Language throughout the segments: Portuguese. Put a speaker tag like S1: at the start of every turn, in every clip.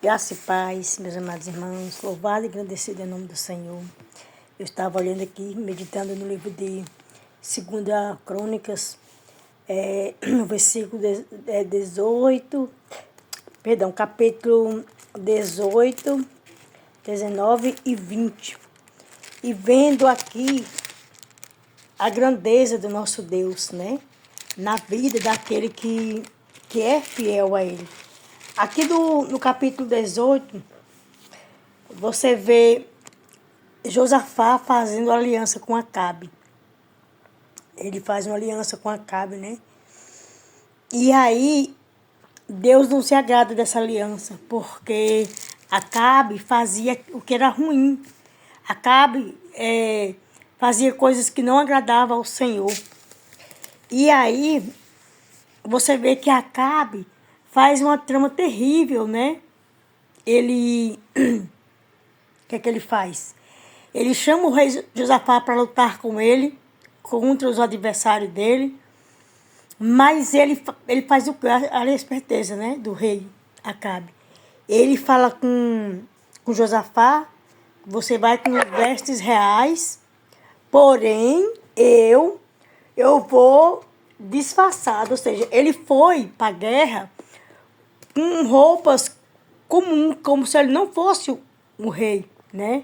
S1: Graça e paz, meus amados irmãos, louvado e agradecido em nome do Senhor. Eu estava olhando aqui, meditando no livro de 2 Crônicas, no versículo 18, perdão, capítulo 18, 19 e 20. E vendo aqui a grandeza do nosso Deus, né? Na vida daquele que é fiel a Ele. Aqui no capítulo 18, você vê Josafá fazendo aliança com Acabe. Ele faz uma aliança com Acabe, né? E aí, Deus não se agrada dessa aliança, porque Acabe fazia o que era ruim. Acabe fazia coisas que não agradavam ao Senhor. E aí, você vê que Acabe faz uma trama terrível, né? Ele... O que é que ele faz? Ele chama o rei Josafá para lutar com ele, contra os adversários dele, mas ele faz o que? A esperteza, né? Do rei Acabe. Ele fala com Josafá: você vai com vestes reais, porém eu vou disfarçado. Ou seja, ele foi para a guerra com roupas comuns, como se ele não fosse o rei, né?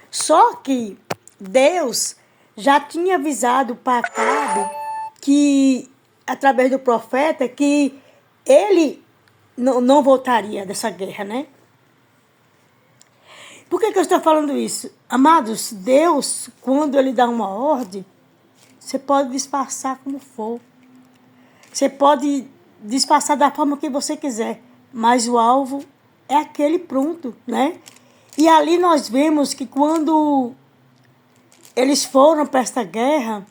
S1: Só que Deus já tinha avisado para Acabe que, através do profeta, que ele não voltaria dessa guerra, né? Por que eu estou falando isso? Amados, Deus, quando Ele dá uma ordem, você pode disfarçar como for. Você pode disfarçar da forma que você quiser, mas o alvo é aquele pronto, né? E ali nós vemos que quando eles foram para esta guerra,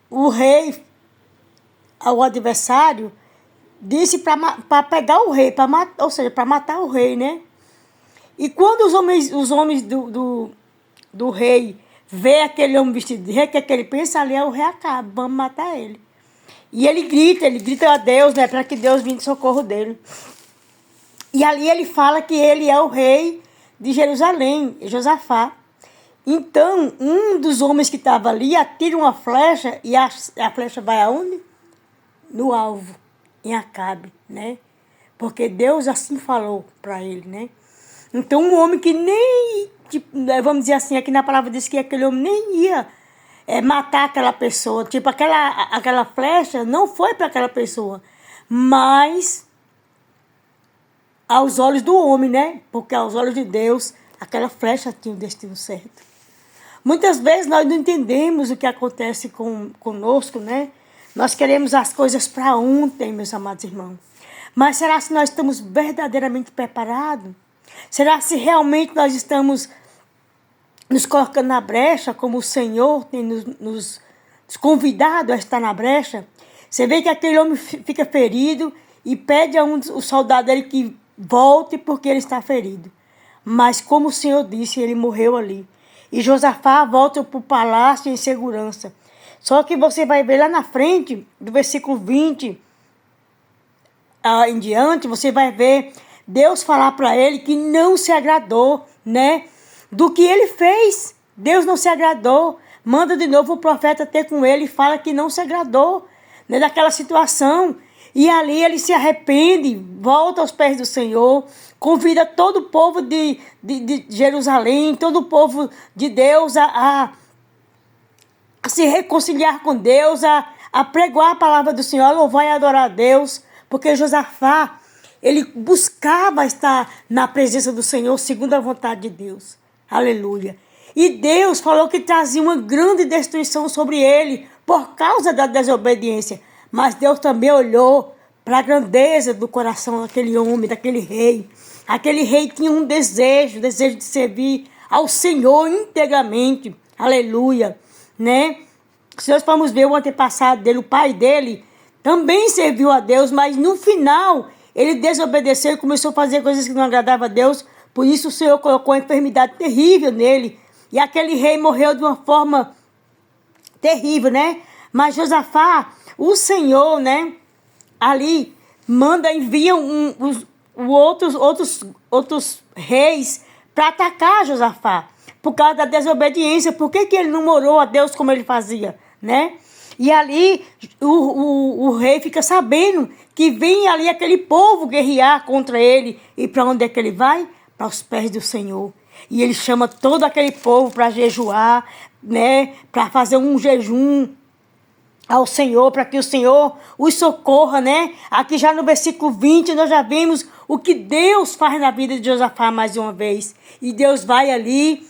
S1: o rei, ao adversário, disse para pegar o rei, ou seja, para matar o rei, né? E quando os homens do rei vê aquele homem vestido de rei, que ele pensa ali é o rei Acabe, vamos matar ele. E ele grita a Deus, né, para que Deus venha de socorro dele. E ali ele fala que ele é o rei de Jerusalém, Josafá. Então, um dos homens que estava ali atira uma flecha e a flecha vai aonde? No alvo, em Acabe, né? Porque Deus assim falou para ele, né? Então, um homem que nem, vamos dizer assim, aqui na palavra diz que aquele homem nem ia matar aquela pessoa. Tipo, aquela flecha não foi para aquela pessoa, mas aos olhos do homem, né? Porque aos olhos de Deus, aquela flecha tinha o destino certo. Muitas vezes nós não entendemos o que acontece conosco, né? Nós queremos as coisas para ontem, meus amados irmãos. Mas será que nós estamos verdadeiramente preparados? Será se realmente nós estamos nos colocando na brecha, como o Senhor tem nos convidado a estar na brecha? Você vê que aquele homem fica ferido e pede a o soldado dele que volte porque ele está ferido. Mas como o Senhor disse, ele morreu ali. E Josafá volta para o palácio em segurança. Só que você vai ver lá na frente, do versículo 20 em diante, você vai ver Deus falar para ele que não se agradou, né? Do que ele fez. Deus não se agradou. Manda de novo o profeta ter com ele e fala que não se agradou, né, daquela situação. E ali ele se arrepende, volta aos pés do Senhor, convida todo o povo de Jerusalém, todo o povo de Deus a se reconciliar com Deus, a pregoar a palavra do Senhor, a louvar e adorar a Deus, porque Josafá, ele buscava estar na presença do Senhor segundo a vontade de Deus. Aleluia. E Deus falou que trazia uma grande destruição sobre ele por causa da desobediência. Mas Deus também olhou para a grandeza do coração daquele homem, daquele rei. Aquele rei tinha um desejo de servir ao Senhor integramente. Aleluia. Né? Se nós formos ver o antepassado dele, o pai dele, também serviu a Deus, mas no final ele desobedeceu e começou a fazer coisas que não agradavam a Deus. Por isso o Senhor colocou uma enfermidade terrível nele. E aquele rei morreu de uma forma terrível, né? Mas Josafá, o Senhor, né? Ali envia o outros reis para atacar Josafá, por causa da desobediência. Por que ele não orou a Deus como ele fazia, né? E ali o rei fica sabendo que vem ali aquele povo guerrear contra ele. E para onde é que ele vai? Para os pés do Senhor. E ele chama todo aquele povo para jejuar, né? Para fazer um jejum ao Senhor, para que o Senhor os socorra, né? Aqui já no versículo 20 nós já vimos o que Deus faz na vida de Josafá mais uma vez. E Deus vai ali,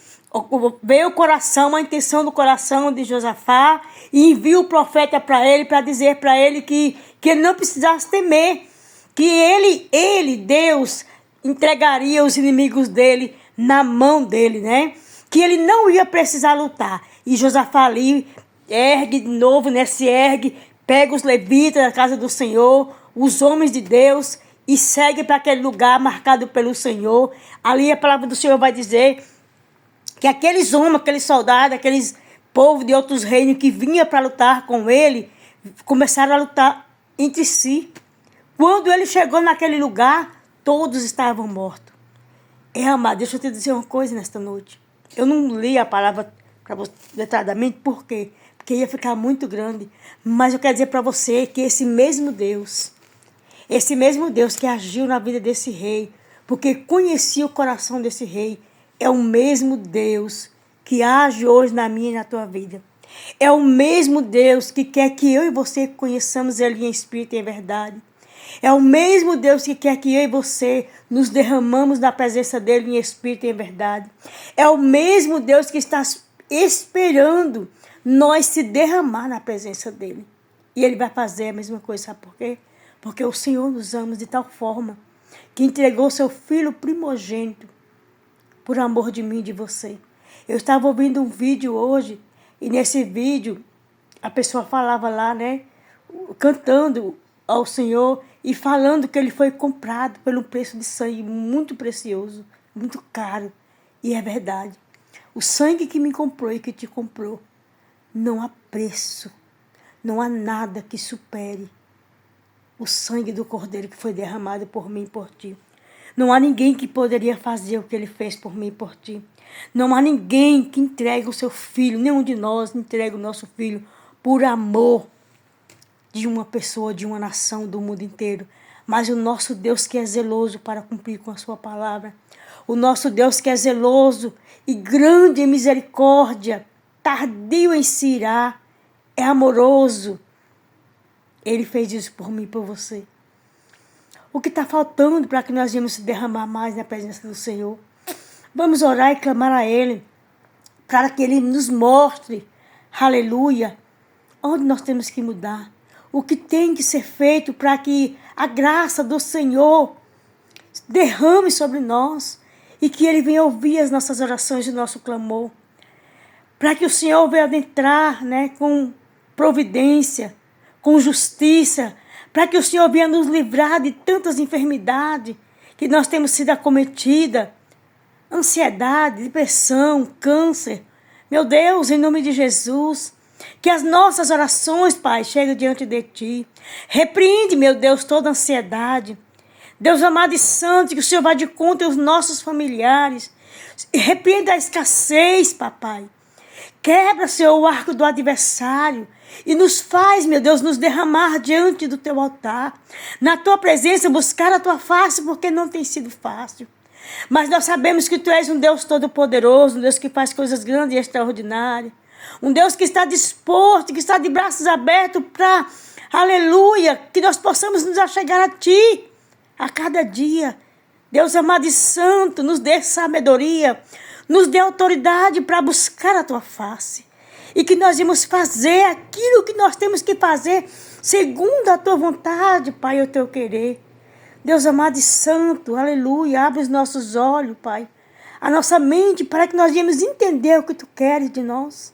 S1: vê o coração, a intenção do coração de Josafá, e envia o profeta para ele, para dizer para ele que ele não precisasse temer, que ele, Deus, entregaria os inimigos dele na mão dele, né? Que ele não ia precisar lutar. E Josafá ali ergue de novo, né? Se ergue, pega os levitas da casa do Senhor, os homens de Deus, e segue para aquele lugar marcado pelo Senhor. Ali a palavra do Senhor vai dizer que aqueles homens, aqueles soldados, aqueles povos de outros reinos que vinham para lutar com ele, começaram a lutar entre si. Quando ele chegou naquele lugar, todos estavam mortos. Amado, deixa eu te dizer uma coisa nesta noite. Eu não li a palavra para você detalhadamente, por quê? Porque ia ficar muito grande. Mas eu quero dizer para você que esse mesmo Deus que agiu na vida desse rei, porque conhecia o coração desse rei, é o mesmo Deus que age hoje na minha e na tua vida. É o mesmo Deus que quer que eu e você conheçamos Ele em espírito e em verdade. É o mesmo Deus que quer que eu e você nos derramamos na presença dEle em espírito e em verdade. É o mesmo Deus que está esperando nós se derramar na presença dEle. E Ele vai fazer a mesma coisa, sabe por quê? Porque o Senhor nos ama de tal forma que entregou seu Filho primogênito por amor de mim e de você. Eu estava ouvindo um vídeo hoje, e nesse vídeo a pessoa falava lá, né, cantando ao Senhor e falando que ele foi comprado pelo preço de sangue muito precioso, muito caro. E é verdade. O sangue que me comprou e que te comprou, não há preço, não há nada que supere o sangue do Cordeiro que foi derramado por mim e por ti. Não há ninguém que poderia fazer o que ele fez por mim e por ti. Não há ninguém que entregue o seu filho, nenhum de nós entrega o nosso filho por amor de uma pessoa, de uma nação, do mundo inteiro. Mas o nosso Deus que é zeloso para cumprir com a sua palavra. O nosso Deus que é zeloso e grande em misericórdia, tardio em se irar, é amoroso. Ele fez isso por mim e por você. O que está faltando para que nós venhamos se derramar mais na presença do Senhor? Vamos orar e clamar a Ele, para que Ele nos mostre, aleluia, onde nós temos que mudar. O que tem que ser feito para que a graça do Senhor derrame sobre nós e que Ele venha ouvir as nossas orações e o nosso clamor. Para que o Senhor venha adentrar, né, com providência, com justiça, para que o Senhor venha nos livrar de tantas enfermidades que nós temos sido acometidas, ansiedade, depressão, câncer. Meu Deus, em nome de Jesus, que as nossas orações, Pai, cheguem diante de Ti. Repreende, meu Deus, toda ansiedade. Deus amado e santo, que o Senhor vá de conta aos nossos familiares. Repreenda a escassez, papai. Quebra, Senhor, o arco do adversário e nos faz, meu Deus, nos derramar diante do Teu altar. Na Tua presença, buscar a Tua face, porque não tem sido fácil. Mas nós sabemos que Tu és um Deus todo-poderoso, um Deus que faz coisas grandes e extraordinárias. Um Deus que está disposto, que está de braços abertos para, aleluia, que nós possamos nos achegar a Ti a cada dia. Deus amado e santo, nos dê sabedoria, nos dê autoridade para buscar a Tua face. E que nós vamos fazer aquilo que nós temos que fazer segundo a Tua vontade, Pai, o Teu querer. Deus amado e santo, aleluia, abre os nossos olhos, Pai, a nossa mente, para que nós venhamos entender o que Tu queres de nós.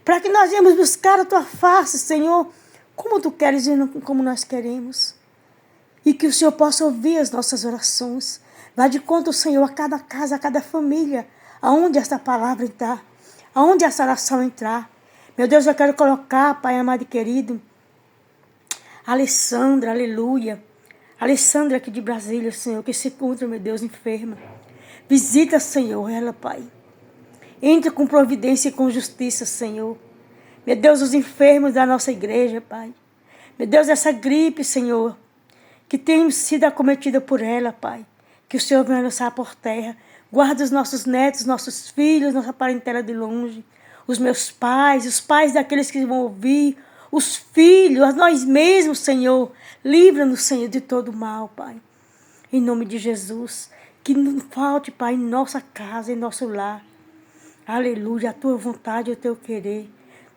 S1: Para que nós venhamos buscar a Tua face, Senhor, como Tu queres e não como nós queremos. E que o Senhor possa ouvir as nossas orações. Vá de conta, Senhor, a cada casa, a cada família, aonde esta palavra entrar, aonde essa oração entrar. Meu Deus, eu quero colocar, Pai amado e querido, Alessandra, aleluia. Alessandra aqui de Brasília, Senhor, que se encontra, meu Deus, enferma. Visita, Senhor, ela, Pai. Entra com providência e com justiça, Senhor. Meu Deus, os enfermos da nossa igreja, Pai. Meu Deus, essa gripe, Senhor, que tem sido acometida por ela, Pai. Que o Senhor venha lançar por terra. Guarda os nossos netos, nossos filhos, nossa parentela de longe. Os meus pais, os pais daqueles que vão ouvir. Os filhos, a nós mesmos, Senhor. Livra-nos, Senhor, de todo mal, Pai. Em nome de Jesus. Que não falte, Pai, em nossa casa, em nosso lar. Aleluia, a tua vontade e o teu querer.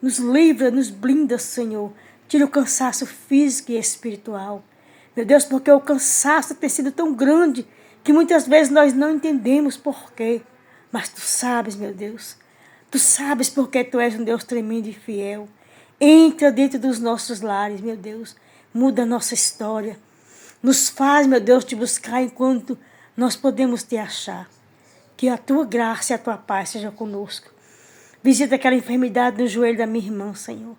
S1: Nos livra, nos blinda, Senhor. Tira o cansaço físico e espiritual. Meu Deus, porque o cansaço tem sido tão grande que muitas vezes nós não entendemos por quê. Mas tu sabes, meu Deus. Tu sabes porque tu és um Deus tremendo e fiel. Entra dentro dos nossos lares, meu Deus. Muda a nossa história. Nos faz, meu Deus, te buscar enquanto nós podemos te achar. Que a tua graça e a tua paz seja conosco. Visita aquela enfermidade no joelho da minha irmã, Senhor.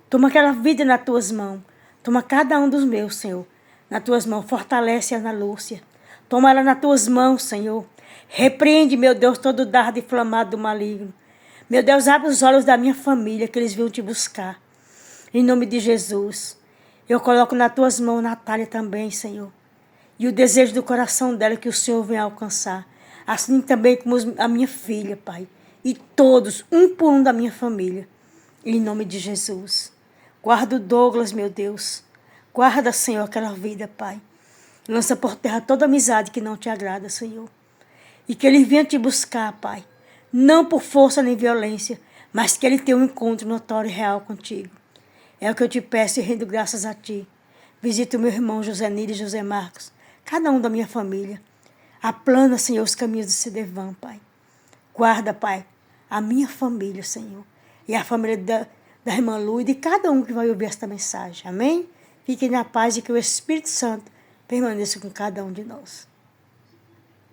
S1: Toma aquela vida nas tuas mãos. Toma cada um dos meus, Senhor, nas tuas mãos. Fortalece a Ana Lúcia. Toma ela nas tuas mãos, Senhor. Repreende, meu Deus, todo dardo inflamado do maligno. Meu Deus, abre os olhos da minha família, que eles venham te buscar. Em nome de Jesus. Eu coloco nas tuas mãos Natália também, Senhor. E o desejo do coração dela que o Senhor venha alcançar. Assim também como a minha filha, Pai. E todos, um por um da minha família. Em nome de Jesus. Guarda o Douglas, meu Deus. Guarda, Senhor, aquela vida, Pai. Lança por terra toda amizade que não te agrada, Senhor. E que ele venha te buscar, Pai. Não por força nem violência, mas que ele tenha um encontro notório e real contigo. É o que eu te peço e rendo graças a ti. Visita o meu irmão José Nilo e José Marcos. Cada um da minha família. Aplana, Senhor, os caminhos de Cedevan, Pai. Guarda, Pai, a minha família, Senhor. E a família da irmã Lu e de cada um que vai ouvir esta mensagem. Amém? Fiquem na paz e que o Espírito Santo permaneça com cada um de nós.